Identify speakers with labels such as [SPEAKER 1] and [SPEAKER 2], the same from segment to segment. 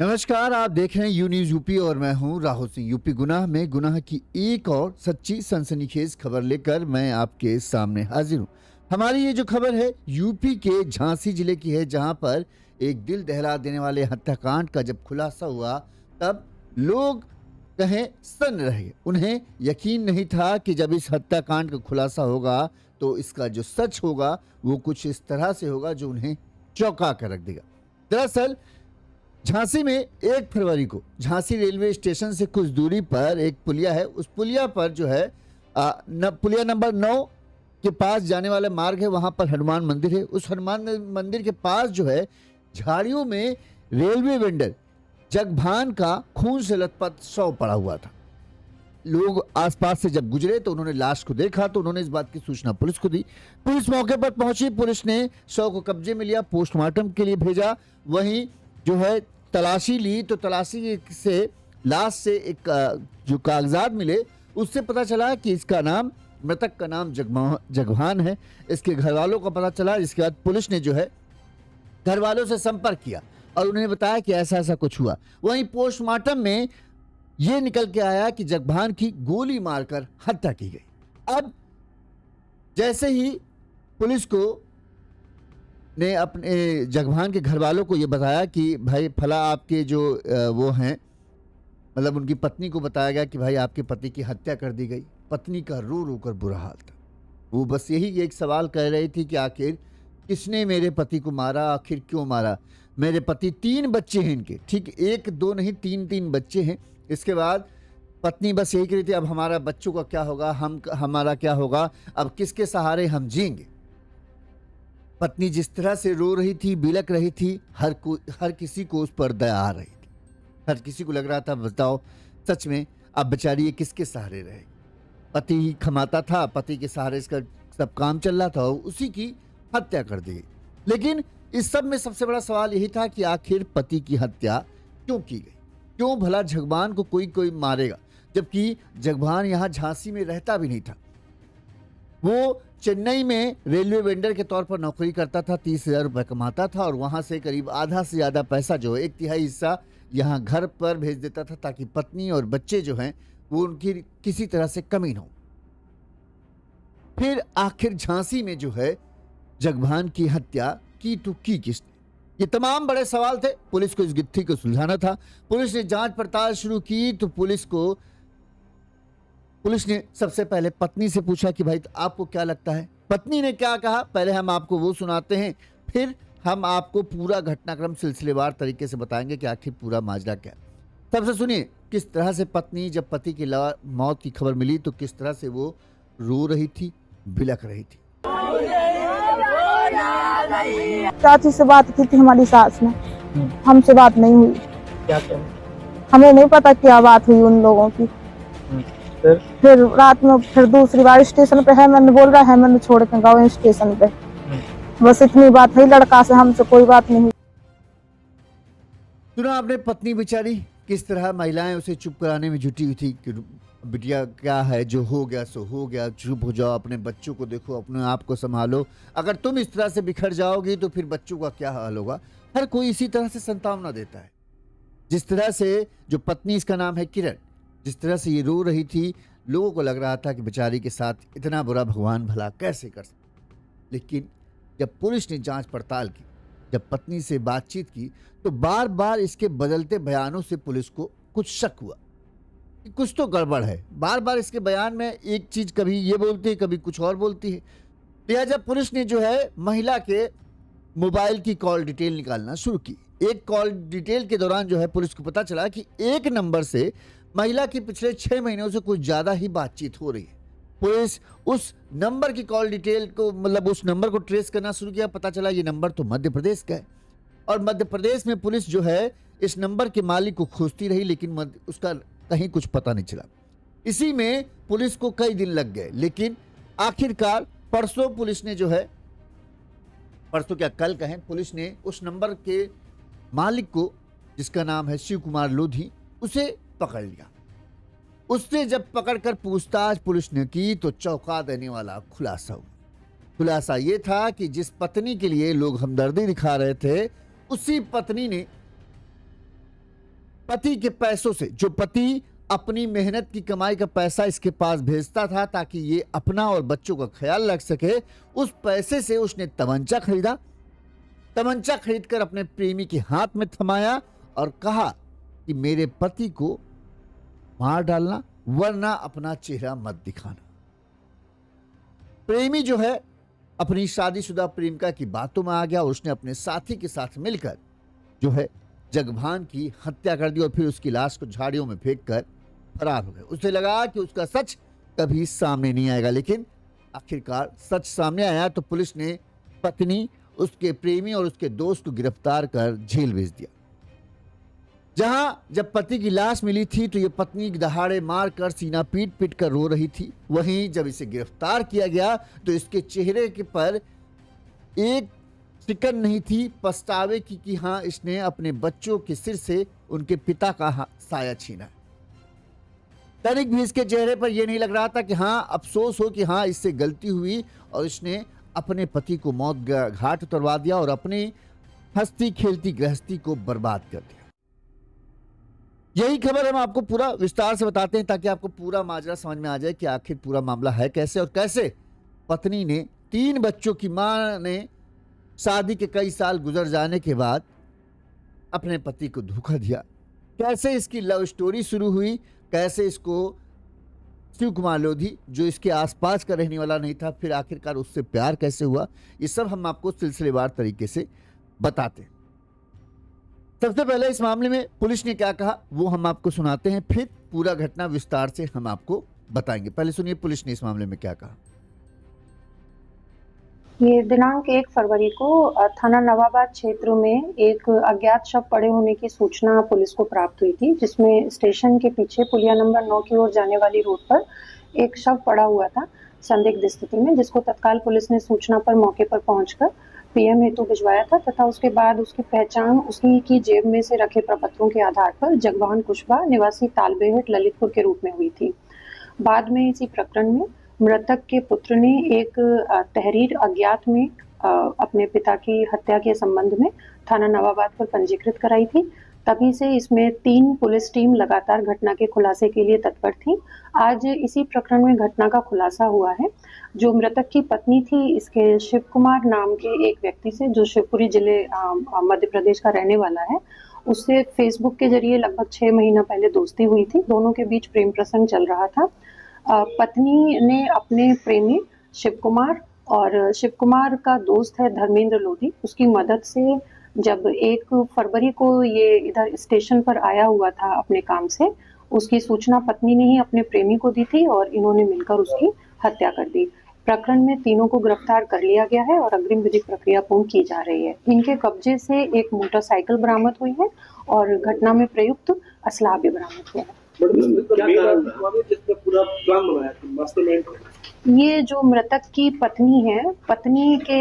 [SPEAKER 1] नमस्कार, आप देख रहे हैं यू न्यूज यूपी और मैं हूं राहुल सिंह। यूपी गुनाह में गुनाह की एक और सच्ची सनसनीखेज खबर लेकर मैं आपके सामने हाजिर हूं। हमारी ये जो खबर है यूपी के झांसी जिले की है, जहां पर एक दिल दहला देने वाले हत्याकांड का जब खुलासा हुआ तब लोग कहें सन्न रह गए। उन्हें यकीन नहीं था कि जब इस हत्याकांड का खुलासा होगा तो इसका जो सच होगा वो कुछ इस तरह से होगा जो उन्हें चौंका कर रख देगा। दरअसल झांसी में 1 फरवरी को झांसी रेलवे स्टेशन से कुछ दूरी पर एक पुलिया है। उस पुलिया पर जो है पुलिया नंबर 9 के पास जाने वाला मार्ग है, वहां पर हनुमान मंदिर है। उस हनुमान मंदिर के पास जो है झाड़ियों में रेलवे वेंडर जगभान का खून से लथपथ शव पड़ा हुआ था। लोग आसपास से जब गुजरे तो उन्होंने लाश को देखा तो उन्होंने इस बात की सूचना पुलिस को दी। पुलिस मौके पर पहुंची, पुलिस ने शव को कब्जे में लिया, पोस्टमार्टम के लिए भेजा। वहीं जो है तलाशी ली तो तलाशी से लाश से एक जो कागजात मिले उससे पता चला कि इसका नाम, मृतक का नाम जगभान है। इसके घर वालों का पता चला। इसके बाद पुलिस ने जो है घर वालों से संपर्क किया और उन्हें बताया कि ऐसा ऐसा कुछ हुआ। वहीं पोस्टमार्टम में यह निकल के आया कि जगभान की गोली मारकर हत्या की गई। अब जैसे ही पुलिस को ने अपने जगभान के घर वालों को ये बताया कि भाई फला आपके जो वो हैं, मतलब उनकी पत्नी को बताया गया कि भाई आपके पति की हत्या कर दी गई। पत्नी का रो रो कर बुरा हाल था। वो बस यही एक सवाल कह रही थी कि आखिर किसने मेरे पति को मारा, आखिर क्यों मारा। मेरे पति 3 बच्चे हैं इनके, ठीक 1 2 नहीं 3 बच्चे हैं। इसके बाद पत्नी बस यही कह रही थी अब हमारा बच्चों का क्या होगा, हमारा क्या होगा, अब किसके सहारे हम जिएंगे। पत्नी जिस तरह से रो रही थी, बिलक रही थी, हर किसी को उस पर दया आ रही थी। हर किसी को लग रहा था बताओ सच में अब बेचारी ये किसके सहारे रहेगी। पति ही कमाता था, पति के सहारे इसका सब काम चल रहा था और उसी की हत्या कर दी गई। लेकिन इस सब में सबसे बड़ा सवाल यही था कि आखिर पति की हत्या क्यों की गई। क्यों भला जगभान को कोई मारेगा, जबकि जगभान यहाँ झांसी में रहता भी नहीं था। वो चेन्नई में रेलवे वेंडर के तौर पर नौकरी करता था, 30,000 रुपये कमाता था और वहां से करीब आधा से ज्यादा पैसा जो है 1/3 हिस्सा यहाँ घर पर भेज देता था ताकि पत्नी और बच्चे जो हैं वो उनकी किसी तरह से कमी न हो। फिर आखिर झांसी में जो है जगभान की हत्या की तो की किसने, ये तमाम बड़े सवाल थे। पुलिस को इस गिट्टी को सुलझाना था। पुलिस ने जांच पड़ताल शुरू की तो पुलिस ने सबसे पहले पत्नी से पूछा कि भाई आपको क्या लगता है। पत्नी ने क्या कहा पहले हम आपको वो सुनाते हैं, फिर हम आपको पूरा घटनाक्रम सिलसिलेवार तरीके से बताएंगे कि आखिर पूरा माजरा क्या है। सबसे सुनिए किस तरह से पत्नी जब पति की मौत की खबर मिली तो किस तरह से वो रो रही थी, बिलक रही थी।
[SPEAKER 2] चाची से बात की थी हमारी सास ने, हमसे बात नहीं हुई।
[SPEAKER 3] क्या करें?
[SPEAKER 2] हमें नहीं पता क्या बात हुई उन लोगों की। फिर रात में फिर दूसरी बार स्टेशन पे है, मैंने बोल रहा है मैंने छोड़ के गाँव स्टेशन पे, बस इतनी बात हुई। लड़का से हमसे कोई बात नहीं हुई।
[SPEAKER 1] सुना आपने पत्नी बेचारी किस तरह महिलाएं उसे चुप कराने में जुटी हुई थी कि बिटिया क्या है, जो हो गया सो हो गया, चुप हो जाओ, अपने बच्चों को देखो, अपने आप को संभालो। अगर तुम इस तरह से बिखर जाओगी तो फिर बच्चों का क्या हाल होगा। हर कोई इसी तरह से संतावना देता है। जिस तरह से जो पत्नी, इसका नाम है किरण, जिस तरह से ये रो रही थी, लोगों को लग रहा था कि बेचारी के साथ इतना बुरा भगवान भला कैसे कर सकते। लेकिन जब पुलिस ने जांच पड़ताल की, जब पत्नी से बातचीत की तो बार बार इसके बदलते बयानों से पुलिस को कुछ शक हुआ कि कुछ तो गड़बड़ है। बार बार इसके बयान में एक चीज कभी ये बोलती है, कभी कुछ और बोलती है। लिहाजा पुलिस ने जो है महिला के मोबाइल की कॉल डिटेल निकालना शुरू की। एक कॉल डिटेल के दौरान जो है पुलिस को पता चला कि एक नंबर से महिला की पिछले 6 महीनों से कुछ ज्यादा ही बातचीत हो रही है। पुलिस उस नंबर की कॉल डिटेल को, मतलब उस नंबर को ट्रेस करना शुरू किया। पता चला ये नंबर तो मध्य प्रदेश का है और मध्य प्रदेश में पुलिस जो है इस नंबर के मालिक को खोजती रही, लेकिन उसका कहीं कुछ पता नहीं चला। इसी में पुलिस को कई दिन लग गए, लेकिन आखिरकार परसों पुलिस ने जो है, परसों क्या कल कहें, पुलिस ने उस नंबर के मालिक को, जिसका नाम है शिव कुमार लोधी, उसे पकड़ लिया। उससे जब पकड़कर पूछताछ पुलिस ने की तो चौंका देने वाला खुलासा हुआ। खुलासा ये था कि जिस पत्नी के लिए लोग हमदर्दी दिखा रहे थे, उसी पत्नी ने पति के पैसों से, जो पति अपनी मेहनत की कमाई का पैसा इसके पास भेजता था ताकि ये अपना और बच्चों का ख्याल रख सके, उस पैसे से उसने तमंचा खरीदा। तमंचा खरीदकर अपने प्रेमी के हाथ में थमाया और कहा कि मेरे पति को मार डालना, वरना अपना चेहरा मत दिखाना। प्रेमी जो है अपनी शादीशुदा प्रेमिका की बातों में आ गया और उसने अपने साथी के साथ मिलकर जो है जगभान की हत्या कर दी और फिर उसकी लाश को झाड़ियों में फेंककर फरार हो गए। उसे लगा कि उसका सच कभी सामने नहीं आएगा, लेकिन आखिरकार सच सामने आया तो पुलिस ने पत्नी, उसके प्रेमी और उसके दोस्त को गिरफ्तार कर जेल भेज दिया। जहां जब पति की लाश मिली थी तो ये पत्नी दहाड़े मारकर सीना पीट पीट कर रो रही थी। वहीं जब इसे गिरफ्तार किया गया तो इसके चेहरे के पर एक सिकन नहीं थी पछतावे की कि हाँ, इसने अपने बच्चों के सिर से उनके पिता का साया छीना। तनिक भी इसके चेहरे पर यह नहीं लग रहा था कि हाँ, अफसोस हो कि हाँ, इससे गलती हुई और इसने अपने पति को मौत घाट उतरवा दिया और अपनी हंसती खेलती गृहस्थी को बर्बाद कर दिया। यही खबर हम आपको पूरा विस्तार से बताते हैं ताकि आपको पूरा माजरा समझ में आ जाए कि आखिर पूरा मामला है कैसे और कैसे पत्नी ने, 3 बच्चों की मां ने शादी के कई साल गुजर जाने के बाद अपने पति को धोखा दिया। कैसे इसकी लव स्टोरी शुरू हुई, कैसे इसको शिव कुमार लोधी जो इसके आसपास का रहने वाला नहीं था, फिर आखिरकार उससे प्यार कैसे हुआ, ये सब हम आपको सिलसिलेवार तरीके से बताते हैं। सबसे पहले इस मामले में पुलिस ने क्या कहा वो हम आपको सुनाते हैं, फिर पूरा घटना विस्तार से हम आपको बताएंगे। पहले सुनिए पुलिस ने इस मामले में क्या कहा।
[SPEAKER 3] ये दिनांक 1 फरवरी को थाना नवाबाद क्षेत्र में एक अज्ञात शव पड़े होने की सूचना पुलिस को प्राप्त हुई थी, जिसमें स्टेशन के पीछे पुलिया नंबर 9 की ओर जाने वाली रोड पर एक शव पड़ा हुआ था संदिग्ध स्थिति में, जिसको तत्काल पुलिस ने सूचना पर मौके पर पहुंचकर पीएम हेतु भिजवाया था तथा उसके बाद उसकी पहचान उसकी की जेब में से रखे प्रपत्रों के आधार पर जगवाहन कुशवाहा निवासी तालबेहट ललितपुर के रूप में हुई थी। बाद में इसी प्रकरण में मृतक के पुत्र ने एक तहरीर अज्ञात में अपने पिता की हत्या के संबंध में थाना नवाबाद पर पंजीकृत कराई थी। तभी से इसमें 3 पुलिस टीम लगातार घटना के खुलासे के लिए तत्पर थी। आज इसी प्रकरण में घटना का खुलासा हुआ है। जो मृतक की पत्नी थी, इसके शिव कुमार नाम के एक व्यक्ति से, जो शिवपुरी जिले मध्य प्रदेश का रहने वाला है, उससे फेसबुक के जरिए लगभग 6 महीना पहले दोस्ती हुई थी। दोनों के बीच प्रेम प्रसंग चल रहा था। पत्नी ने अपने प्रेमी शिव कुमार और शिव कुमार का दोस्त है धर्मेंद्र लोधी, उसकी मदद से जब 1 फरवरी को ये इधर स्टेशन पर आया हुआ था अपने काम से, उसकी सूचना पत्नी ने ही अपने प्रेमी को दी थी और इन्होंने मिलकर उसकी हत्या कर दी। प्रकरण में तीनों को गिरफ्तार कर लिया गया है और अग्रिम विधिक प्रक्रिया पूर्ण की जा रही है। इनके कब्जे से एक मोटरसाइकिल बरामद हुई है और घटना में प्रयुक्त असलाह भी बरामद हुआ है।
[SPEAKER 4] पूरा प्लान बनाया था मास्टरमाइंड।
[SPEAKER 3] ये जो मृतक की पत्नी है, पत्नी के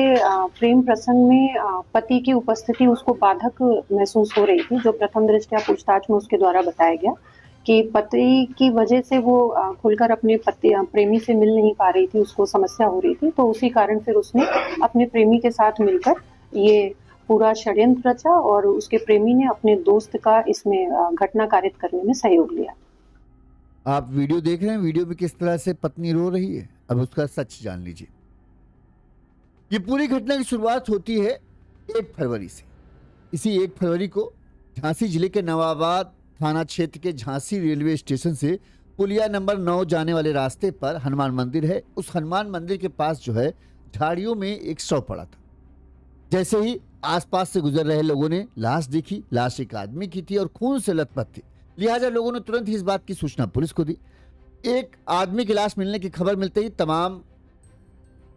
[SPEAKER 3] प्रेम प्रसंग में पति की उपस्थिति उसको बाधक महसूस हो रही थी, जो प्रथम दृष्टया पूछताछ में उसके द्वारा बताया गया कि पति की वजह से वो खुलकर अपने प्रेमी से मिल नहीं पा रही थी, उसको समस्या हो रही थी। तो उसी कारण फिर उसने अपने प्रेमी के साथ मिलकर ये पूरा षड्यंत्र रचा और उसके प्रेमी ने अपने दोस्त का इसमें घटना कारित करने में सहयोग लिया।
[SPEAKER 1] आप वीडियो देख रहे हैं, वीडियो में किस तरह से पत्नी रो रही है, अब उसका सच जान लीजिए। ये पूरी घटना की शुरुआत होती है 1 फरवरी से। इसी 1 फरवरी को झांसी जिले के नवाबाद थाना क्षेत्र के झांसी रेलवे स्टेशन से पुलिया नंबर 9 जाने वाले रास्ते पर हनुमान मंदिर है। उस हनुमान मंदिर के पास जो है झाड़ियों में एक शव पड़ा था। जैसे ही आसपास से गुजर रहे लोगों ने लाश देखी, लाश एक आदमी की थी और खून से लथपथ थी। लिहाजा लोगों ने तुरंत ही इस बात की सूचना पुलिस को दी। एक आदमी की लाश मिलने की खबर मिलते ही तमाम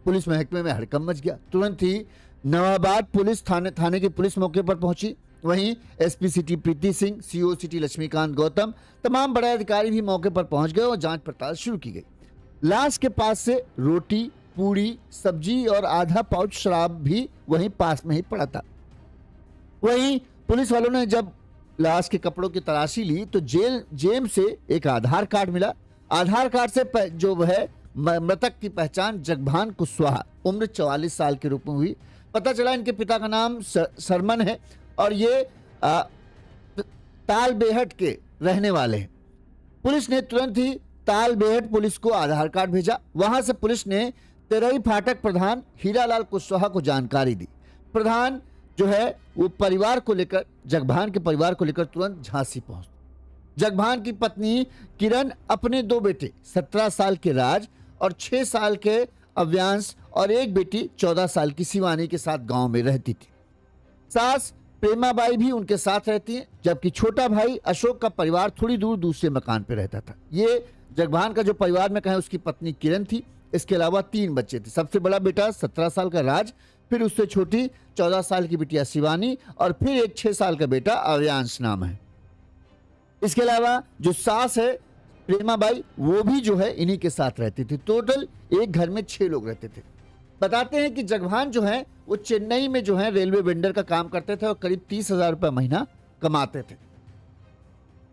[SPEAKER 1] पुलिस महकमे में हड़कंप मच गया। तुरंत ही नवाबाद पुलिस थाने की पुलिस मौके पर पहुंची। वहीं एसपी सिटी प्रीति सिंह, सीओ सिटी लक्ष्मीकांत गौतम, तमाम बड़े अधिकारी भी मौके पर पहुंच गए और जांच पड़ताल शुरू की गई। लाश के पास से रोटी, पूड़ी, सब्जी और आधा पाउच शराब भी वहीं पास में ही पड़ा था। वहीं पुलिस वालों ने जब लाश के कपड़ों की तलाशी ली तो जेब से एक आधार कार्ड मिला। आधार कार्ड से जो है मृतक की पहचान जगभान कुशवाहा उम्र 44 साल के रूप में हुई। पता चला इनके पिता का नाम सरमन है और ये तालबेहट के रहने वाले हैं। पुलिस ने तुरंत ही तालबेहट पुलिस को आधार कार्ड भेजा। वहां से पुलिस ने तेरही फाटक प्रधान हीरालाल कुशवाहा को जानकारी दी। प्रधान जो है वो परिवार को लेकर, जगभान के परिवार को लेकर तुरंत झांसी पहुंच। जगभान की पत्नी किरण अपने 2 बेटे 17 साल के राज और 6 साल के अव्यांश और एक बेटी 14 साल की शिवानी के साथ गांव में रहती थी। सास प्रेमाबाई भी उनके साथ रहती हैं, जबकि छोटा भाई अशोक का परिवार थोड़ी दूर दूसरे मकान पर रहता था। ये जगभान का जो परिवार में कहें उसकी पत्नी किरण थी। इसके अलावा 3 बच्चे थे। सबसे बड़ा बेटा 17 साल का राज, फिर उससे छोटी 14 साल की बिटिया शिवानी और फिर एक 6 साल का बेटा अव्यांश नाम है। इसके अलावा जो सास है प्रेमाबाई, वो भी जो है इन्हीं के साथ रहती थी। टोटल एक घर में 6 लोग रहते थे। बताते हैं कि जगभान जो है वो चेन्नई में जो है रेलवे वेंडर का काम करते थे और करीब 30,000 रुपये महीना कमाते थे।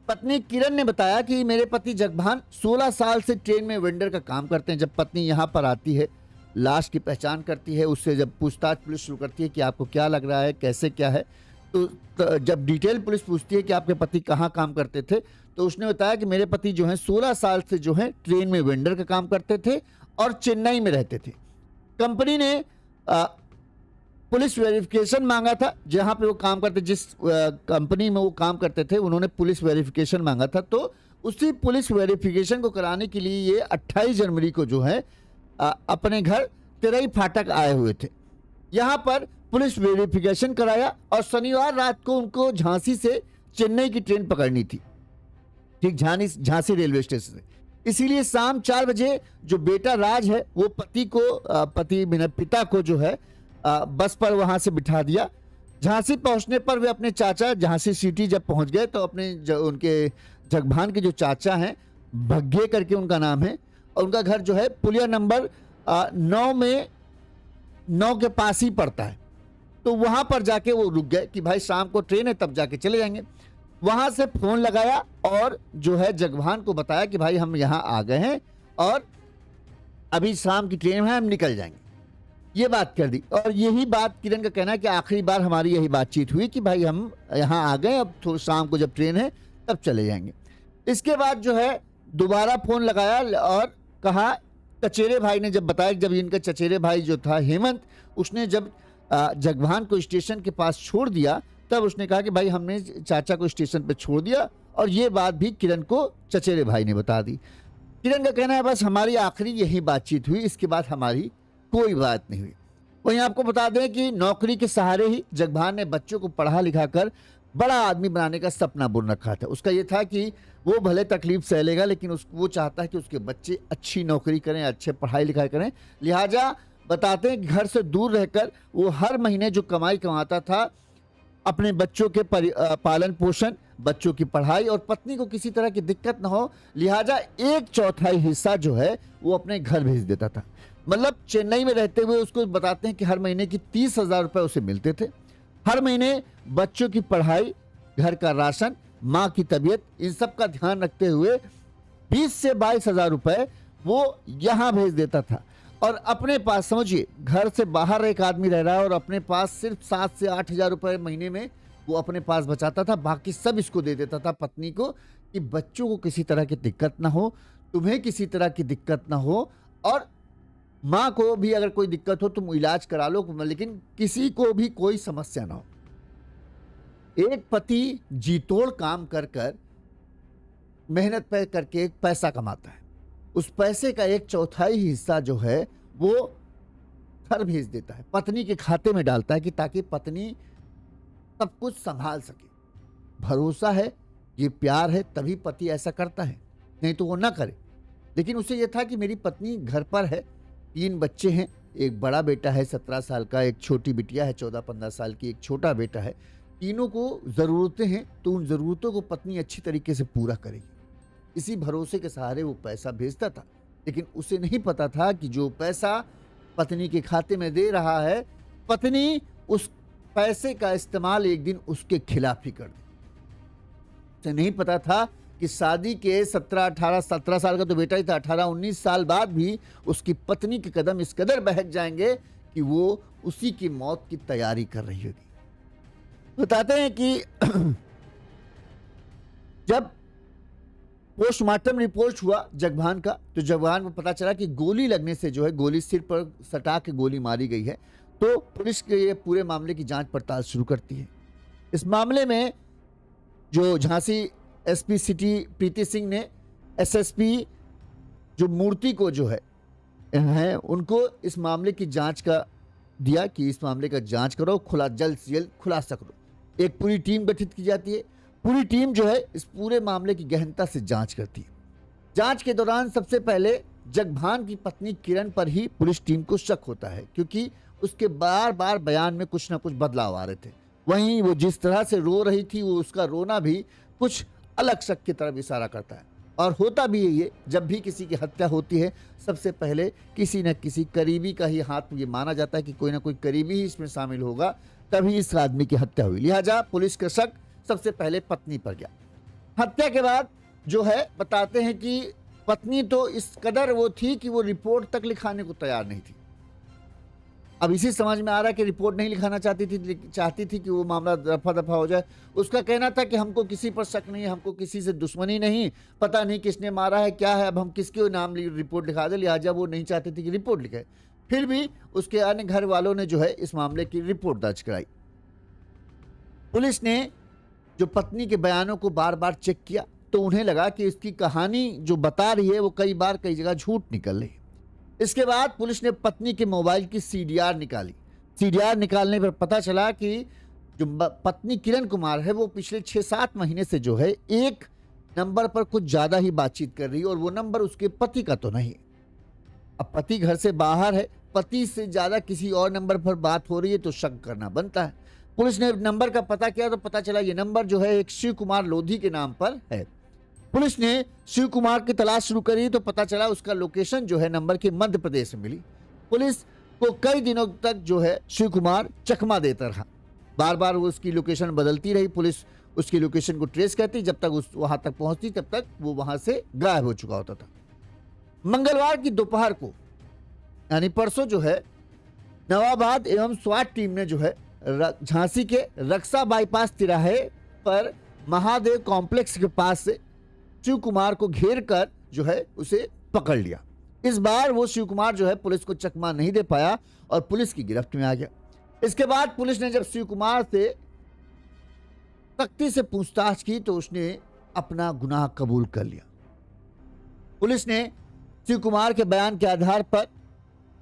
[SPEAKER 1] पत्नी किरण ने बताया कि मेरे पति जगभान 16 साल से ट्रेन में वेंडर का काम करते हैं। जब पत्नी यहाँ पर आती है, लाश की पहचान करती है, उससे जब पूछताछ पुलिस शुरू करती है कि आपको क्या लग रहा है, कैसे क्या है, तो जब डिटेल पुलिस पूछती है कि आपके पति कहाँ काम करते थे, तो उसने बताया कि मेरे पति जो हैं 16 साल से जो है ट्रेन में वेंडर का काम करते थे और चेन्नई में रहते थे। कंपनी ने पुलिस वेरिफिकेशन मांगा था। जहां पे वो काम करते, जिस कंपनी में वो काम करते थे, उन्होंने पुलिस वेरिफिकेशन मांगा था। तो उसी पुलिस वेरिफिकेशन को कराने के लिए ये 28 जनवरी को जो है अपने घर तेरही फाटक आए हुए थे। यहाँ पर पुलिस वेरिफिकेशन कराया और शनिवार रात को उनको झांसी से चेन्नई की ट्रेन पकड़नी थी, ठीक झांसी रेलवे स्टेशन से। इसीलिए शाम 4 बजे जो बेटा राज है वो पिता को जो है बस पर वहां से बिठा दिया। झांसी पहुंचने पर वे अपने चाचा झांसी सिटी जब पहुंच गए तो उनके जगभान के जो चाचा हैं, भग्गे करके उनका नाम है, और उनका घर जो है पुलिया नंबर 9 के पास ही पड़ता है। तो वहां पर जाके वो रुक गए कि भाई शाम को ट्रेन है, तब जाके चले जाएंगे। वहां से फोन लगाया और जो है जगभान को बताया कि भाई हम यहाँ आ गए हैं और अभी शाम की ट्रेन है, हम निकल जाएंगे। ये बात कर दी। और यही बात किरण का कहना है कि आखिरी बार हमारी यही बातचीत हुई कि भाई हम यहाँ आ गए, अब थोड़ी शाम को जब ट्रेन है तब चले जाएंगे। इसके बाद जो है दोबारा फोन लगाया और कहा, चचेरे भाई ने जब बताया, जब इनका चचेरे भाई जो था हेमंत, उसने जब जगभान को स्टेशन के पास छोड़ दिया, तब उसने कहा कि भाई हमने चाचा को स्टेशन पे छोड़ दिया। और ये बात भी किरण को चचेरे भाई ने बता दी। किरण का कहना है बस हमारी आखिरी यही बातचीत हुई, इसके बाद हमारी कोई बात नहीं हुई। वहीं आपको बता दें कि नौकरी के सहारे ही जगभान ने बच्चों को पढ़ा लिखा कर बड़ा आदमी बनाने का सपना बुन रखा था। उसका ये था कि वो भले तकलीफ सह लेगा, लेकिन वो चाहता है कि उसके बच्चे अच्छी नौकरी करें, अच्छे पढ़ाई लिखाई करें। लिहाजा बताते हैं कि घर से दूर रहकर वो हर महीने जो कमाई कमाता था, अपने बच्चों के पालन पोषण, बच्चों की पढ़ाई और पत्नी को किसी तरह की दिक्कत ना हो, लिहाजा 1/4 हिस्सा जो है वो अपने घर भेज देता था। मतलब चेन्नई में रहते हुए उसको बताते हैं कि हर महीने की 30,000 रुपये उसे मिलते थे। हर महीने बच्चों की पढ़ाई, घर का राशन, माँ की तबीयत, इन सब का ध्यान रखते हुए 20 से 22,000 रुपये वो यहाँ भेज देता था। और अपने पास समझिए, घर से बाहर एक आदमी रह रहा है और अपने पास सिर्फ 7 से 8,000 रुपये महीने में वो अपने पास बचाता था। बाकी सब इसको दे देता था पत्नी को कि बच्चों को किसी तरह की दिक्कत ना हो, तुम्हें किसी तरह की दिक्कत ना हो, और माँ को भी अगर कोई दिक्कत हो तुम इलाज करा लो, लेकिन किसी को भी कोई समस्या ना हो। एक पति जी तोड़ काम कर कर मेहनत पे करके पैसा कमाता है, उस पैसे का 1/4 हिस्सा जो है वो घर भेज देता है, पत्नी के खाते में डालता है कि ताकि पत्नी सब कुछ संभाल सके। भरोसा है, ये प्यार है, तभी पति ऐसा करता है, नहीं तो वो ना करे। लेकिन उसे ये था कि मेरी पत्नी घर पर है, 3 बच्चे हैं, एक बड़ा बेटा है 17 साल का, एक छोटी बिटिया है 14-15 साल की, एक छोटा बेटा है। तीनों को ज़रूरतें हैं, तो उन ज़रूरतों को पत्नी अच्छी तरीके से पूरा करेगी। इसी भरोसे के सहारे वो पैसा भेजता था। लेकिन उसे नहीं पता था कि जो पैसा पत्नी के खाते में दे रहा है, पत्नी उस पैसे का इस्तेमाल एक दिन उसके खिलाफ ही कर दे। उसे नहीं पता था कि शादी के 17 साल का तो बेटा ही था, 18-19 साल बाद भी उसकी पत्नी के कदम इस कदर बहक जाएंगे कि वो उसी की मौत की तैयारी कर रही होगी। बताते हैं कि जब पोस्टमार्टम रिपोर्ट हुआ जगभान का, तो जगभान को पता चला कि गोली लगने से जो है, गोली सिर पर सटा के गोली मारी गई है। तो पुलिस के ये पूरे मामले की जांच पड़ताल शुरू करती है। इस मामले में जो झांसी एसपी सिटी प्रीति सिंह ने एसएसपी जो मूर्ति को जो है उनको इस मामले की जांच का दिया कि इस मामले का जांच करो, जल्द से जल्द खुलासा करो। एक पूरी टीम गठित की जाती है। पूरी टीम जो है इस पूरे मामले की गहनता से जांच करती है। जांच के दौरान सबसे पहले जगभान की पत्नी किरण पर ही पुलिस टीम को शक होता है, क्योंकि उसके बार बार बयान में कुछ ना कुछ बदलाव आ रहे थे। वहीं वो जिस तरह से रो रही थी, वो उसका रोना भी कुछ अलग शक की तरफ इशारा करता है। और होता भी है ये, जब भी किसी की हत्या होती है सबसे पहले किसी न किसी करीबी का ही हाथ, ये माना जाता है कि कोई ना कोई करीबी ही इसमें शामिल होगा, तभी इस आदमी की हत्या हुई। लिहाजा पुलिस का शक सबसे पहले पत्नी पर गया। हत्या के बाद जो है बताते हैं कि पत्नी तो इस कदर वो थी कि वो रिपोर्ट तक लिखाने को तैयार नहीं थी। अब इसी समझ में आ रहा है कि रिपोर्ट नहीं लिखाना चाहती थी कि वो मामला रफा दफा हो जाए। उसका कहना था कि हमको किसी पर शक नहीं है, हमको किसी से दुश्मनी नहीं, पता नहीं किसने मारा है क्या है, अब हम किसके नाम रिपोर्ट लिखा दे। लिहाजा वो नहीं चाहती थी कि रिपोर्ट लिखे। फिर भी उसके अन्य घर वालों ने जो है इस मामले की रिपोर्ट दर्ज कराई। पुलिस ने जो पत्नी के बयानों को बार बार चेक किया तो उन्हें लगा कि इसकी कहानी जो बता रही है वो कई बार कई जगह झूठ निकल रही है। इसके बाद पुलिस ने पत्नी के मोबाइल की सीडीआर निकाली। सीडीआर निकालने पर पता चला कि जो पत्नी किरण कुमार है वो पिछले 6-7 महीने से जो है एक नंबर पर कुछ ज़्यादा ही बातचीत कर रही है, और वो नंबर उसके पति का तो नहीं। अब पति घर से बाहर है, पति से ज़्यादा किसी और नंबर पर बात हो रही है तो शक करना बनता है। पुलिस ने नंबर का पता किया तो पता चला ये नंबर जो है एक शिव कुमार लोधी के नाम पर है। पुलिस ने शिव कुमार की तलाश शुरू करी तो पता चला उसका लोकेशन जो है नंबर के मध्य प्रदेश में मिली। पुलिस को कई दिनों तक जो है शिव कुमार चकमा देता रहा, बार बार वो उसकी लोकेशन बदलती रही। पुलिस उसकी लोकेशन को ट्रेस करती, जब तक वहां तक पहुंचती तब तक वो वहां से गायब हो चुका होता था। मंगलवार की दोपहर को यानी परसों जो है नवाबाद एवं स्वाट टीम ने जो है झांसी के रक्षा बाईपास तिराहे पर महादेव कॉम्प्लेक्स के पास से शिव कुमार को घेर कर जो है उसे पकड़ लिया। इस बार वो शिव कुमार जो है पुलिस को चकमा नहीं दे पाया और पुलिस की गिरफ्त में आ गया। इसके बाद पुलिस ने जब शिव कुमार से सख्ती से पूछताछ की तो उसने अपना गुनाह कबूल कर लिया। पुलिस ने शिव कुमार के बयान के आधार पर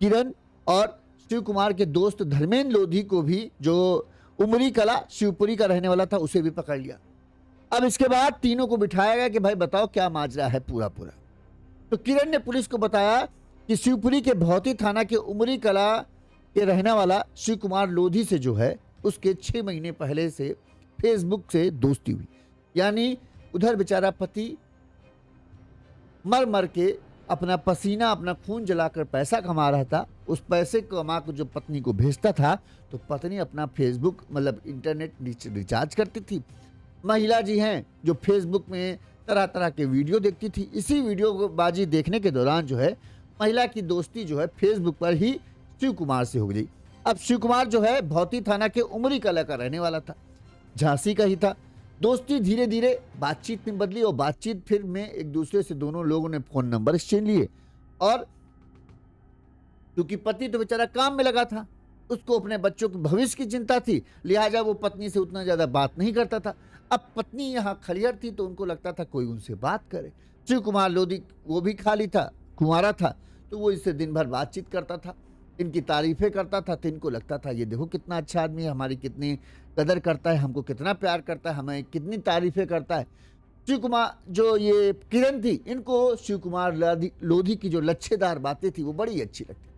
[SPEAKER 1] किरण और शिव कुमार के दोस्त धर्मेंद्र लोधी को भी, जो उमरी कला शिवपुरी का रहने वाला था, उसे भी पकड़ लिया। अब इसके बाद तीनों को बिठाया गया कि भाई बताओ क्या माजरा है पूरा। तो किरण ने पुलिस को बताया कि शिवपुरी के भौती थाना के उमरी कला के रहने वाला शिव कुमार लोधी से जो है उसके 6 महीने पहले से फेसबुक से दोस्ती हुई। यानी उधर बेचारा पति मर मर के अपना पसीना अपना खून जलाकर पैसा कमा रहा था। उस पैसे को कमा को जो पत्नी को भेजता था तो पत्नी अपना फेसबुक मतलब इंटरनेट रिचार्ज करती थी। महिला जी हैं जो फेसबुक में तरह तरह के वीडियो देखती थी। इसी वीडियो को बाजी देखने के दौरान जो है महिला की दोस्ती जो है फेसबुक पर ही शिव कुमार से हो गई। अब शिव कुमार जो है भौती थाना के उमरी कला का रहने वाला था, झांसी का ही था। दोस्ती धीरे धीरे बातचीत में बदली और बातचीत फिर में एक दूसरे से दोनों लोगों ने फोन नंबर एक्सचेंज लिए। और क्योंकि पति तो बेचारा काम में लगा था, उसको अपने बच्चों के भविष्य की चिंता थी, लिहाजा वो पत्नी से उतना ज़्यादा बात नहीं करता था। अब पत्नी यहाँ खलियर थी तो उनको लगता था कोई उनसे बात करे। शिव कुमार लोधी वो भी खाली था, कुंवारा था, तो वो इससे दिन भर बातचीत करता था, इनकी तारीफें करता था। तो इनको लगता था ये देखो कितना अच्छा आदमी है, हमारी कितनी कदर करता है, हमको कितना प्यार करता है, हमें कितनी तारीफें करता है। शिव कुमार जो ये किरण थी, इनको शिव कुमार लोधी की जो लच्छेदार बातें थी वो बड़ी अच्छी लगती।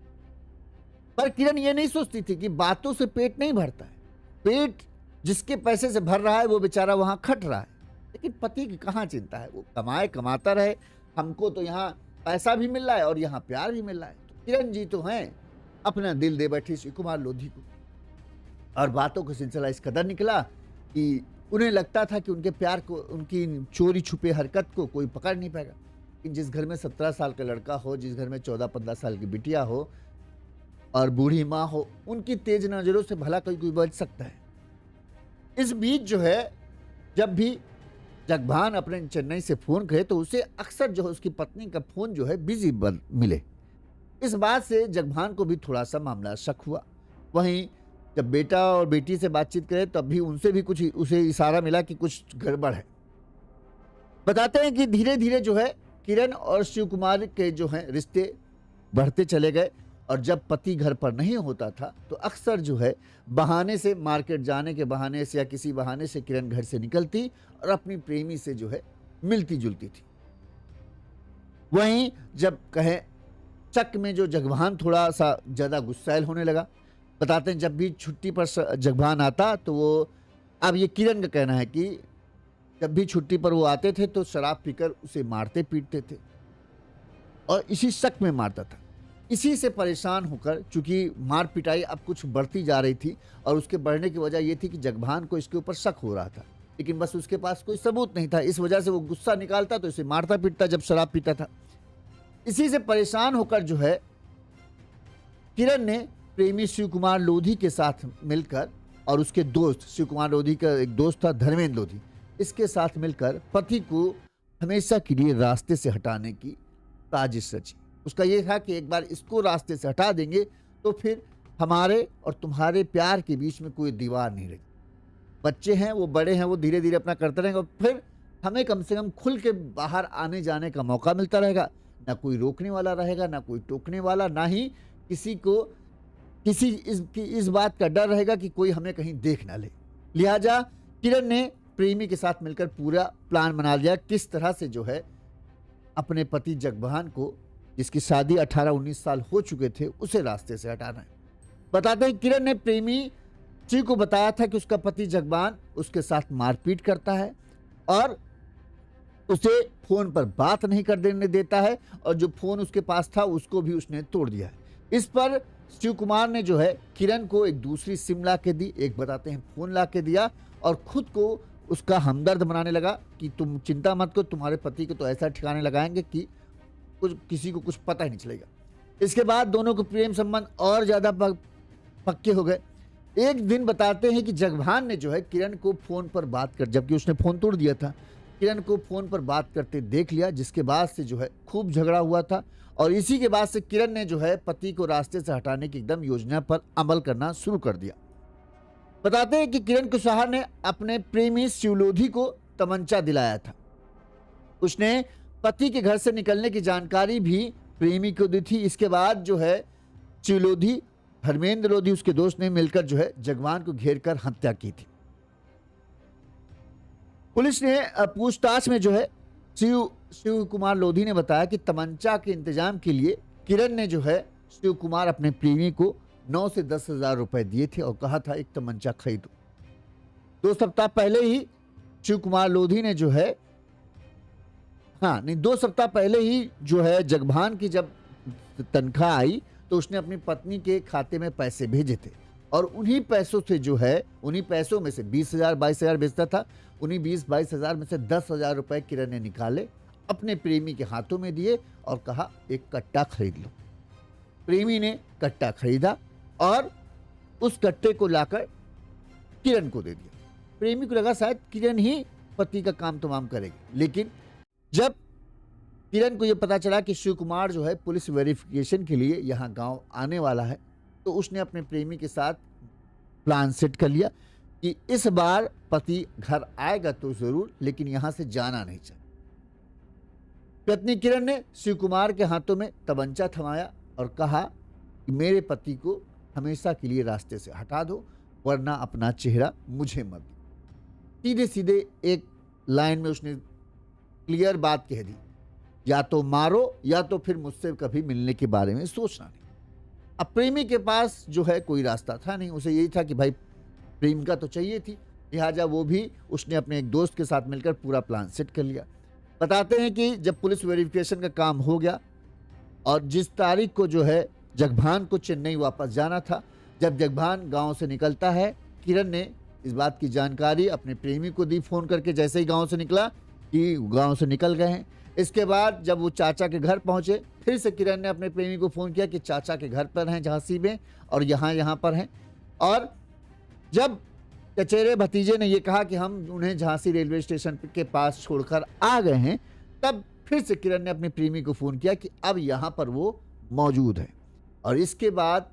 [SPEAKER 1] पर किरण ये नहीं सोचती थी कि बातों से पेट नहीं भरता है, पेट जिसके पैसे से भर रहा है वो बेचारा वहां खट रहा है। लेकिन पति की कहाँ चिंता है, वो कमाए कमाता रहे, हमको तो यहाँ पैसा भी मिल रहा है और यहाँ प्यार भी मिल रहा है। तो किरण जी तो हैं अपना दिल दे बैठी शिव कुमार लोधी को। और बातों का सिलसिला इस कदर निकला कि उन्हें लगता था कि उनके प्यार को, उनकी चोरी छुपे हरकत को कोई पकड़ नहीं पाएगा। कि जिस घर में 17 साल का लड़का हो, जिस घर में 14-15 साल की बिटिया हो और बूढ़ी माँ हो, उनकी तेज नजरों से भला कोई बच सकता है। इस बीच जो है जब भी जगभान अपने चेन्नई से फ़ोन करे तो उसे अक्सर जो है उसकी पत्नी का फ़ोन जो है बिजी मिले। इस बात से जगभान को भी थोड़ा सा मामला शक हुआ। वहीं जब बेटा और बेटी से बातचीत करे तब भी उनसे भी कुछ उसे इशारा मिला कि कुछ गड़बड़ है। बताते हैं कि धीरे धीरे जो है किरण और शिव कुमार के जो है रिश्ते बढ़ते चले गए और जब पति घर पर नहीं होता था तो अक्सर जो है बहाने से, मार्केट जाने के बहाने से या किसी बहाने से किरण घर से निकलती और अपनी प्रेमी से जो है मिलती जुलती थी। वहीं जब कहें चक में जो जगभान थोड़ा सा ज़्यादा गुस्सैल होने लगा। बताते हैं जब भी छुट्टी पर जगभान आता तो वो, अब ये किरण का कहना है कि जब भी छुट्टी पर वो आते थे तो शराब पीकर उसे मारते पीटते थे और इसी शक में मारता था। इसी से परेशान होकर, चूंकि मार पिटाई अब कुछ बढ़ती जा रही थी और उसके बढ़ने की वजह ये थी कि जगभान को इसके ऊपर शक हो रहा था, लेकिन बस उसके पास कोई सबूत नहीं था। इस वजह से वो गुस्सा निकालता तो इसे मारता पीटता जब शराब पीता था। इसी से परेशान होकर जो है किरण ने प्रेमी शिव कुमार लोधी के साथ मिलकर और उसके दोस्त, शिव कुमार लोधी का एक दोस्त था धर्मेंद्र लोधी, इसके साथ मिलकर पति को हमेशा के लिए रास्ते से हटाने की साजिश रची। उसका ये था कि एक बार इसको रास्ते से हटा देंगे तो फिर हमारे और तुम्हारे प्यार के बीच में कोई दीवार नहीं रहेगी। बच्चे हैं, वो बड़े हैं, वो धीरे धीरे अपना करते रहेंगे और फिर हमें कम से कम खुल के बाहर आने जाने का मौका मिलता रहेगा। ना कोई रोकने वाला रहेगा, ना कोई टोकने वाला, ना ही किसी को किसी इस बात का डर रहेगा कि कोई हमें कहीं देख ना ले। लिहाजा किरण ने प्रेमी के साथ मिलकर पूरा प्लान बना लिया किस तरह से जो है अपने पति जगभान को, जिसकी शादी 18-19 साल हो चुके थे, उसे रास्ते से हटाना है। बताते हैं किरण ने प्रेमी जी को बताया था कि उसका पति जगभान उसके साथ मारपीट करता है और उसे फोन पर बात नहीं कर देने देता है और जो फोन उसके पास था उसको भी उसने तोड़ दिया है। इस पर शिव कुमार ने जो है किरण को एक दूसरी सिम ला के दी, एक बताते हैं फोन ला के दिया और खुद को उसका हमदर्द बनाने लगा कि तुम चिंता मत करो, तुम्हारे पति को तो ऐसा ठिकाने लगाएंगे कि किसी को कुछ पता ही नहीं चलेगा। इसके बाद दोनों के प्रेम संबंध और ज़्यादा पक्के हो गए। एक दिन बताते हैं कि जगभान ने जो है किरण को फ़ोन पर बात कर, जबकि उसने फ़ोन तोड़ दिया था, किरण को फ़ोन पर बात करते देख लिया, जिसके बाद से जो है खूब झगड़ा हुआ था और इसी के बाद से किरण ने जो है पति को रास्ते से हटाने की एकदम योजना पर अमल करना शुरू कर दिया। बताते हैं कि किरण कुशवाहा ने अपने प्रेमी शिवलोधी को तमंचा दिलाया था। उसने पति के घर से निकलने की जानकारी भी प्रेमी को दी थी। इसके बाद जो है शिवलोधी, धर्मेंद्र लोधी, उसके दोस्त ने मिलकर जो है जगभान को घेर कर हत्या की थी। पुलिस ने पूछताछ में जो है शिव कुमार लोधी ने बताया कि तमंचा के इंतजाम के लिए किरण ने जो है शिव कुमार अपने प्रेमी को 9 से 10 हजार रुपए दिए थे और कहा था एक तमंचा खरीदो। 2 सप्ताह पहले ही शिव कुमार लोधी ने जो है 2 सप्ताह पहले ही जो है जगभान की जब तनख्वाह आई तो उसने अपनी पत्नी के खाते में पैसे भेजे थे और उन्हीं पैसों से जो है, उन्हीं पैसों में से 20,000 22,000 बेचता था, उन्हीं 20-22 हजार में से 10,000 रुपए किरण ने निकाले, अपने प्रेमी के हाथों में दिए और कहा एक कट्टा खरीद लो। प्रेमी ने कट्टा खरीदा और उस कट्टे को लाकर किरण को दे दिया। प्रेमी को लगा शायद किरण ही पति का काम तमाम करेगी, लेकिन जब किरण को यह पता चला कि शिव कुमार जो है पुलिस वेरिफिकेशन के लिए यहाँ गांव आने वाला है तो उसने अपने प्रेमी के साथ प्लान सेट कर लिया कि इस बार पति घर आएगा तो जरूर, लेकिन यहां से जाना नहीं चाहिए। पत्नी किरण ने शिव कुमार के हाथों में तमंचा थमाया और कहा कि मेरे पति को हमेशा के लिए रास्ते से हटा दो, वरना अपना चेहरा मुझे मत दो। सीधे सीधे एक लाइन में उसने क्लियर बात कह दी, या तो मारो या तो फिर मुझसे कभी मिलने के बारे में सोचना नहीं। अब प्रेमी के पास जो है कोई रास्ता था नहीं, उसे यही था कि भाई प्रेमिका तो चाहिए थी, लिहाजा वो भी उसने अपने एक दोस्त के साथ मिलकर पूरा प्लान सेट कर लिया। बताते हैं कि जब पुलिस वेरिफिकेशन का काम हो गया और जिस तारीख को जो है जगभान को चेन्नई वापस जाना था, जब जगभान गांव से निकलता है, किरण ने इस बात की जानकारी अपने प्रेमी को दी फ़ोन करके, जैसे ही गांव से निकला कि गांव से निकल गए हैं। इसके बाद जब वो चाचा के घर पहुंचे, फिर से किरण ने अपने प्रेमी को फ़ोन किया कि चाचा के घर पर हैं झांसी में और यहाँ पर हैं। और जब चचेरे भतीजे ने ये कहा कि हम उन्हें झांसी रेलवे स्टेशन के पास छोड़कर आ गए हैं, तब फिर से किरण ने अपनी प्रेमी को फ़ोन किया कि अब यहाँ पर वो मौजूद है। और इसके बाद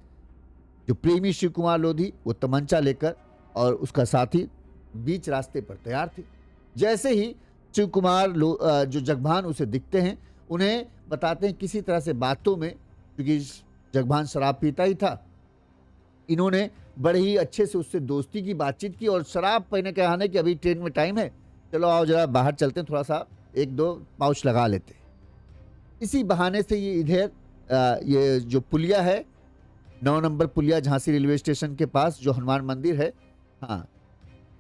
[SPEAKER 1] जो प्रेमी शिव कुमार लोधी वो तमंचा लेकर और उसका साथी बीच रास्ते पर तैयार थे। जैसे ही शिव कुमार जो जगभान उसे दिखते हैं, उन्हें बताते हैं किसी तरह से बातों में, क्योंकि जगभान शराब पीता ही था, इन्होंने बड़े ही अच्छे से उससे दोस्ती की, बातचीत की और शराब पीने के आने कि अभी ट्रेन में टाइम है, चलो आओ जरा बाहर चलते हैं, थोड़ा सा 1-2 पाउच लगा लेते हैं। इसी बहाने से ये इधर ये जो पुलिया है, 9 नंबर पुलिया झांसी रेलवे स्टेशन के पास जो हनुमान मंदिर है, हाँ,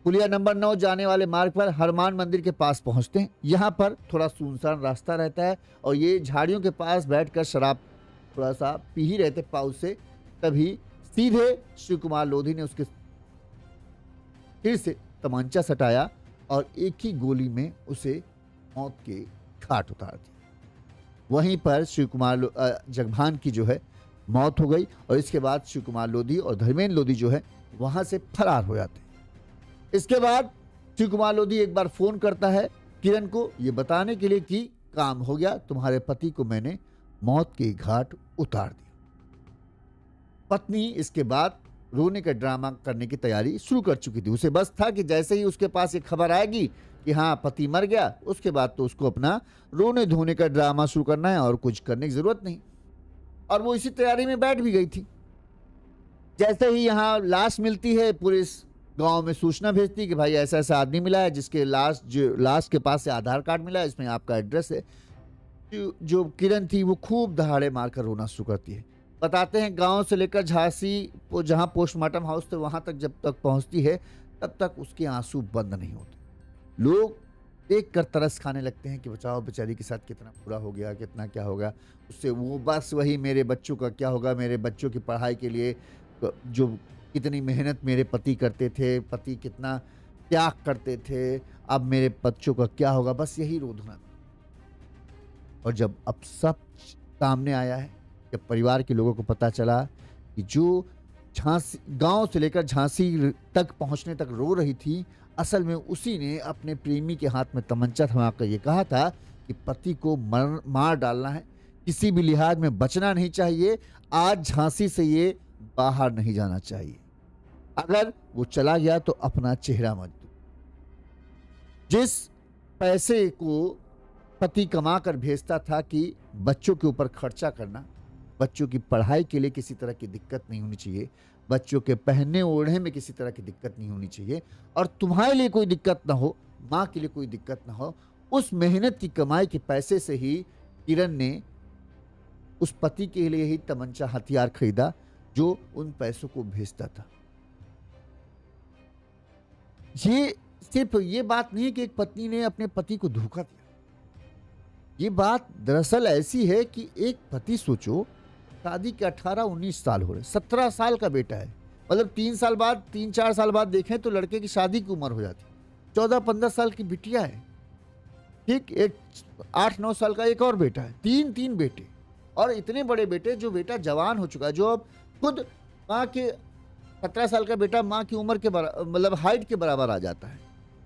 [SPEAKER 1] पुलिया नंबर 9 जाने वाले मार्ग पर हनुमान मंदिर के पास पहुंचते हैं। यहाँ पर थोड़ा सुनसान रास्ता रहता है और ये झाड़ियों के पास बैठकर शराब थोड़ा सा पी ही रहते पाउच से। तभी सीधे शिव कुमार लोधी ने उसके फिर से तमंचा सटाया और एक ही गोली में उसे मौत के घाट उतार दिया। वहीं पर शिव कुमार जगभान की जो है मौत हो गई और इसके बाद शिव कुमार लोधी और धर्मेंद्र लोधी जो है वहां से फरार हो जाते हैं। इसके बाद शिव कुमार लोधी एक बार फोन करता है किरण को ये बताने के लिए कि काम हो गया, तुम्हारे पति को मैंने मौत के घाट उतार दिया। पत्नी इसके बाद रोने का ड्रामा करने की तैयारी शुरू कर चुकी थी। उसे बस था कि जैसे ही उसके पास एक खबर आएगी कि हाँ पति मर गया, उसके बाद तो उसको अपना रोने धोने का ड्रामा शुरू करना है और कुछ करने की जरूरत नहीं। और वो इसी तैयारी में बैठ भी गई थी। जैसे ही यहाँ लाश मिलती है, पुलिस गांव में सूचना भेजती है कि भाई ऐसा ऐसा आदमी मिला है जिसके लाश के पास से आधार कार्ड मिला है, इसमें आपका एड्रेस है। जो किरण थी वो खूब दहाड़े मारकर रोना शुरू करती है। बताते हैं गांव से लेकर झांसी जहां पोस्टमार्टम हाउस थे वहां तक जब तक पहुंचती है तब तक उसके आंसू बंद नहीं होते। लोग देख कर तरस खाने लगते हैं कि बचाओ बेचारी के साथ कितना बुरा हो गया, कितना क्या होगा उससे। वो बस वही मेरे बच्चों का क्या होगा, मेरे बच्चों की पढ़ाई के लिए जो कितनी मेहनत मेरे पति करते थे, पति कितना त्याग करते थे, अब मेरे बच्चों का क्या होगा, बस यही रोदना। और जब अब सब सामने आया है, जब परिवार के लोगों को पता चला कि जो झांसी गांव से लेकर झांसी तक पहुंचने तक रो रही थी, असल में उसी ने अपने प्रेमी के हाथ में तमंचा थमाकर ये कहा था कि पति को मार डालना है, किसी भी लिहाज में बचना नहीं चाहिए, आज झांसी से ये बाहर नहीं जाना चाहिए, अगर वो चला गया तो अपना चेहरा मत दो। जिस पैसे को पति कमा कर भेजता था कि बच्चों के ऊपर खर्चा करना, बच्चों की पढ़ाई के लिए किसी तरह की दिक्कत नहीं होनी चाहिए, बच्चों के पहनने ओढ़ने में किसी तरह की दिक्कत नहीं होनी चाहिए, और तुम्हारे लिए कोई दिक्कत ना हो, माँ के लिए कोई दिक्कत ना हो, उस मेहनत की कमाई के पैसे से ही किरण ने उस पति के लिए ही तमंचा हथियार खरीदा जो उन पैसों को भेजता था। ये सिर्फ ये बात नहीं है कि एक पत्नी ने अपने पति को धोखा दिया। ये बात दरअसल ऐसी है कि एक पति, सोचो शादी के 18-19 साल हो रहे, 17 साल का बेटा है, मतलब 3-4 साल बाद देखें तो लड़के की शादी की उम्र हो जाती, 14-15 साल की बिटिया है, ठीक, एक 8-9 साल का एक और बेटा है, 3 बेटे, और इतने बड़े बेटे, जो बेटा जवान हो चुका है, जो अब खुद माँ के 17 साल का बेटा माँ की उम्र के मतलब हाइट के बराबर आ जाता है,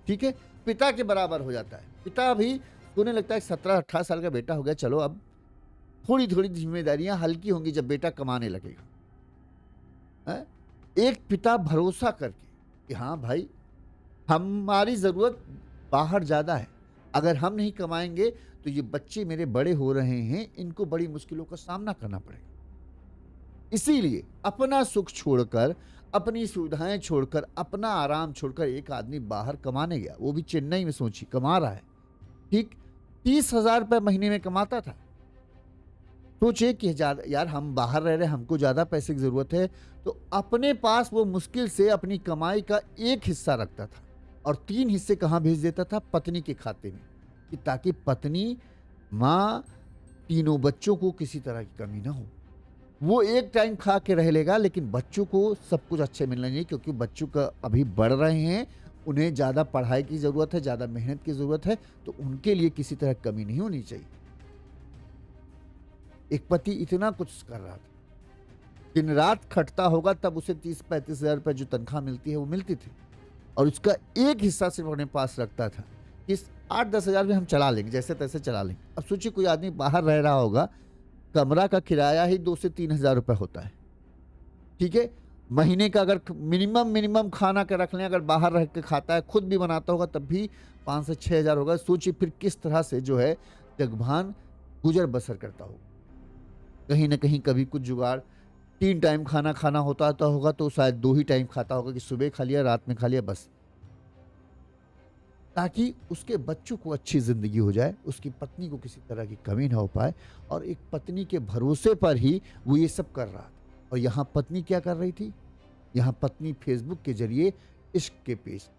[SPEAKER 1] ठीक है, पिता के बराबर हो जाता है। पिता भी होने लगता है 17-18 साल का बेटा हो गया, चलो अब थोड़ी थोड़ी जिम्मेदारियां हल्की होंगी जब बेटा कमाने लगेगा। एक पिता भरोसा करके कि हाँ भाई हमारी ज़रूरत बाहर ज़्यादा है, अगर हम नहीं कमाएंगे तो ये बच्चे मेरे बड़े हो रहे हैं, इनको बड़ी मुश्किलों का सामना करना पड़ेगा। इसीलिए अपना सुख छोड़कर, अपनी सुविधाएं छोड़कर, अपना आराम छोड़कर एक आदमी बाहर कमाने गया, वो भी चेन्नई में, सोची कमा रहा है, ठीक 30,000 रुपये महीने में कमाता था। सोचे कि यार हम बाहर रह रहे हैं, हमको ज़्यादा पैसे की ज़रूरत है, तो अपने पास वो मुश्किल से अपनी कमाई का एक हिस्सा रखता था और 3 हिस्से कहाँ भेज देता था, पत्नी के खाते में, कि ताकि पत्नी, माँ, तीनों बच्चों को किसी तरह की कमी ना हो। वो एक टाइम खा के रह लेगा, लेकिन बच्चों को सब कुछ अच्छे मिलना चाहिए, क्योंकि बच्चों का अभी बढ़ रहे हैं, उन्हें ज़्यादा पढ़ाई की ज़रूरत है, ज़्यादा मेहनत की ज़रूरत है, तो उनके लिए किसी तरह कमी नहीं होनी चाहिए। एक पति इतना कुछ कर रहा था, दिन रात खटता होगा तब उसे 30-35 हज़ार रुपये जो तनख्वाह मिलती है वो मिलती थी, और उसका एक हिस्सा सिर्फ अपने पास रखता था कि 8-10 हज़ार में हम चला लेंगे, जैसे तैसे चला लेंगे। अब सोचिए कोई आदमी बाहर रह रहा होगा, कमरा का किराया ही 2 से 3 हज़ार रुपये होता है, ठीक है। महीने का अगर मिनिमम खाना का रख लें, अगर बाहर रह के खाता है, खुद भी बनाता होगा, तब भी 5 से 6 हज़ार होगा। सोचिए फिर किस तरह से जो है जगभान गुजर बसर करता होगा। कहीं ना कहीं कभी कुछ जुगाड़, 3 टाइम खाना खाना होता होगा तो शायद 2 ही टाइम खाता होगा, कि सुबह खा लिया, रात में खा लिया, बस, ताकि उसके बच्चों को अच्छी ज़िंदगी हो जाए, उसकी पत्नी को किसी तरह की कमी ना हो पाए। और एक पत्नी के भरोसे पर ही वो ये सब कर रहा था। और यहाँ पत्नी क्या कर रही थी? यहाँ पत्नी फेसबुक के जरिए इश्क के पेश,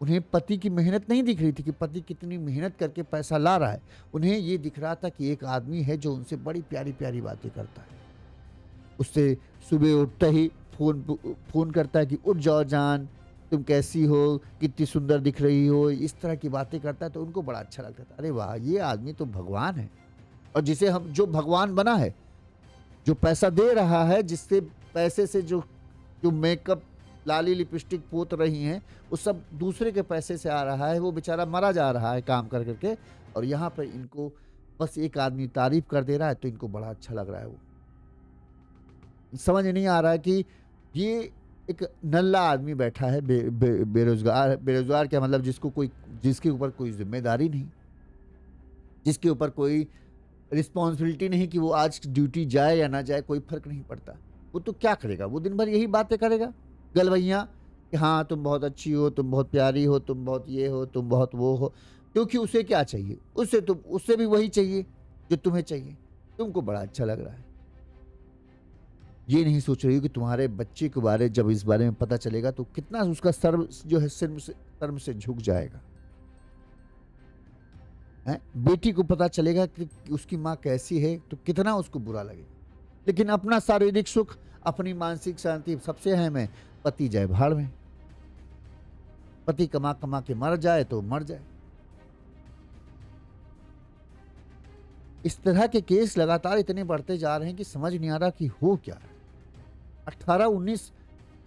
[SPEAKER 1] उन्हें पति की मेहनत नहीं दिख रही थी कि पति कितनी मेहनत करके पैसा ला रहा है। उन्हें ये दिख रहा था कि एक आदमी है जो उनसे बड़ी प्यारी प्यारी बातें करता है, उससे सुबह उठते ही फ़ोन करता है कि उठ जाओ जान, तुम कैसी हो, कितनी सुंदर दिख रही हो, इस तरह की बातें करता है। तो उनको बड़ा अच्छा लगता था, अरे वाह, ये आदमी तो भगवान है। और जिसे हम, जो भगवान बना है, जो पैसा दे रहा है, जिससे पैसे से जो मेकअप, लाली, लिपस्टिक पोत रही हैं, वो सब दूसरे के पैसे से आ रहा है। वो बेचारा मरा जा रहा है काम कर करके, और यहाँ पर इनको बस एक आदमी तारीफ कर दे रहा है तो इनको बड़ा अच्छा लग रहा है। वो समझ नहीं आ रहा है कि ये एक नल्ला आदमी बैठा है, बेरोजगार क्या मतलब, जिसके ऊपर कोई जिम्मेदारी नहीं, जिसके ऊपर कोई रिस्पॉन्सिबिलिटी नहीं कि वो आज ड्यूटी जाए या ना जाए, कोई फर्क नहीं पड़ता। वो तो क्या करेगा? वो दिन भर यही बातें करेगा, गलवैया, कि हाँ तुम बहुत अच्छी हो, तुम बहुत प्यारी हो, तुम बहुत ये हो, तुम बहुत वो हो। क्योंकि उसे क्या चाहिए? उससे भी वही चाहिए जो तुम्हें चाहिए। तुमको बड़ा अच्छा लग रहा है। ये नहीं सोच रही हो कि तुम्हारे बच्चे के बारे, जब इस बारे में पता चलेगा तो कितना उसका सर जो है शर्म से झुक जाएगा। बेटी को पता चलेगा कि उसकी माँ कैसी है तो कितना उसको बुरा लगेगा। लेकिन अपना शारीरिक सुख, अपनी मानसिक शांति सबसे अहम है। पति जाए भाड़ में, पति कमा कमा के मर जाए तो मर जाए। इस तरह के केस लगातार इतने बढ़ते जा रहे हैं कि समझ नहीं आ रहा कि हो क्या है। 18-19,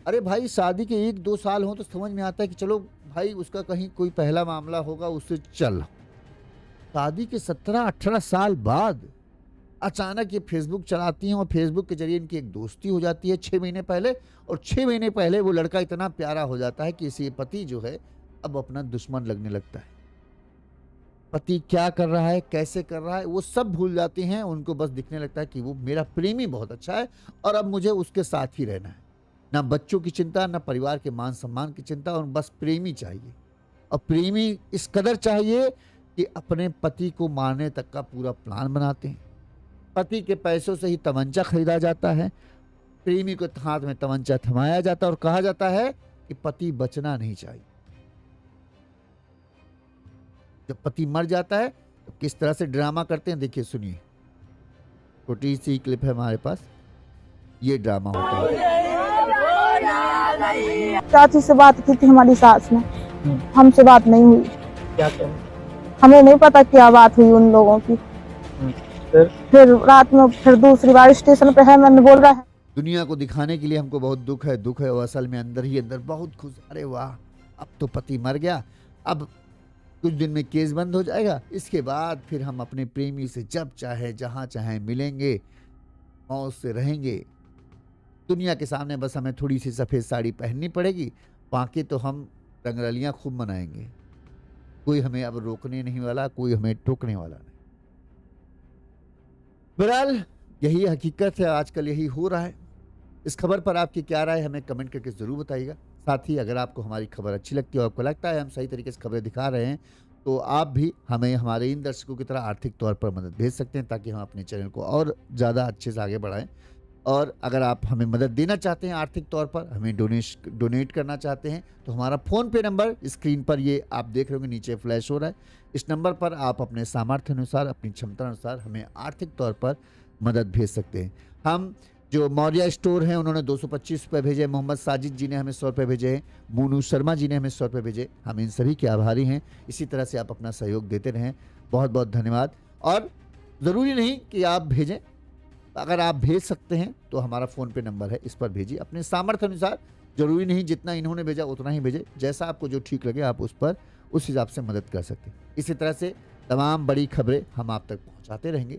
[SPEAKER 1] अरे भाई शादी के 1-2 साल हो तो समझ में आता है कि चलो भाई उसका कहीं कोई पहला मामला होगा, उससे चल। शादी के 17-18 साल बाद अचानक ये फेसबुक चलाती हैं और फेसबुक के जरिए इनकी एक दोस्ती हो जाती है 6 महीने पहले, और 6 महीने पहले वो लड़का इतना प्यारा हो जाता है कि इसे पति जो है अब अपना दुश्मन लगने लगता है। पति क्या कर रहा है, कैसे कर रहा है, वो सब भूल जाते हैं। उनको बस दिखने लगता है कि वो मेरा प्रेमी बहुत अच्छा है और अब मुझे उसके साथ ही रहना है। ना बच्चों की चिंता, ना परिवार के मान सम्मान की चिंता, और बस प्रेमी चाहिए। और प्रेमी इस कदर चाहिए कि अपने पति को मारने तक का पूरा प्लान बनाते हैं। पति के पैसों से ही तमंचा खरीदा जाता है, प्रेमी को हाथ में तमंचा थमाया जाता है और कहा जाता है कि पति बचना नहीं चाहिए। जब पति मर जाता है तो किस तरह से ड्रामा करते हैं, देखिए सुनिए। छोटी सी क्लिप है हमारे पास, ये ड्रामा होता है।
[SPEAKER 2] चाची से बात की थी हमारी सास ने, हमसे बात नहीं हुई।
[SPEAKER 5] क्या करें?
[SPEAKER 2] हमें नहीं पता क्या बात हुई उन लोगों की। फिर रात में फिर दूसरी बार स्टेशन पे है, मैंने बोल रहा है
[SPEAKER 1] दुनिया को दिखाने के लिए हमको बहुत दुख है और असल में अंदर ही अंदर बहुत खुश, अरे वाह अब तो पति मर गया, अब कुछ दिन में केस बंद हो जाएगा, इसके बाद फिर हम अपने प्रेमी से जब चाहे जहाँ चाहे मिलेंगे, मौज से रहेंगे। दुनिया के सामने बस हमें थोड़ी सी सफ़ेद साड़ी पहननी पड़ेगी, बाकी तो हम रंगरलियाँ खूब मनाएंगे। कोई हमें अब रोकने नहीं वाला, कोई हमें टोकने वाला नहीं। बहरहाल यही हकीकत है, आजकल यही हो रहा है। इस खबर पर आपकी क्या राय है, हमें कमेंट करके ज़रूर बताइएगा। साथ ही अगर आपको हमारी खबर अच्छी लगती है और आपको लगता है हम सही तरीके से खबरें दिखा रहे हैं, तो आप भी हमें हमारे इन दर्शकों की तरह आर्थिक तौर पर मदद भेज सकते हैं, ताकि हम अपने चैनल को और ज़्यादा अच्छे से आगे बढ़ाएं। और अगर आप हमें मदद देना चाहते हैं आर्थिक तौर पर, हमें डोनेट करना चाहते हैं, तो हमारा फ़ोन पे नंबर स्क्रीन पर ये आप देख रहे होंगे नीचे फ्लैश हो रहा है। इस नंबर पर आप अपने सामर्थ्य अनुसार, अपनी क्षमता अनुसार हमें आर्थिक तौर पर मदद भेज सकते हैं। हम जो मौर्या स्टोर हैं उन्होंने 225 रुपये भेजे, मोहम्मद साजिद जी ने हमें 100 रुपये भेजे हैं, मोनू शर्मा जी ने हमें 100 रुपये भेजे, हम इन सभी के आभारी हैं। इसी तरह से आप अपना सहयोग देते रहें, बहुत बहुत धन्यवाद। और ज़रूरी नहीं कि आप भेजें, अगर आप भेज सकते हैं तो हमारा फ़ोन पे नंबर है, इस पर भेजिए अपने सामर्थ्य अनुसार। ज़रूरी नहीं जितना इन्होंने भेजा उतना ही भेजे, जैसा आपको जो ठीक लगे आप उस हिसाब से मदद कर सकते हैं। इसी तरह से तमाम बड़ी खबरें हम आप तक पहुंचाते रहेंगे।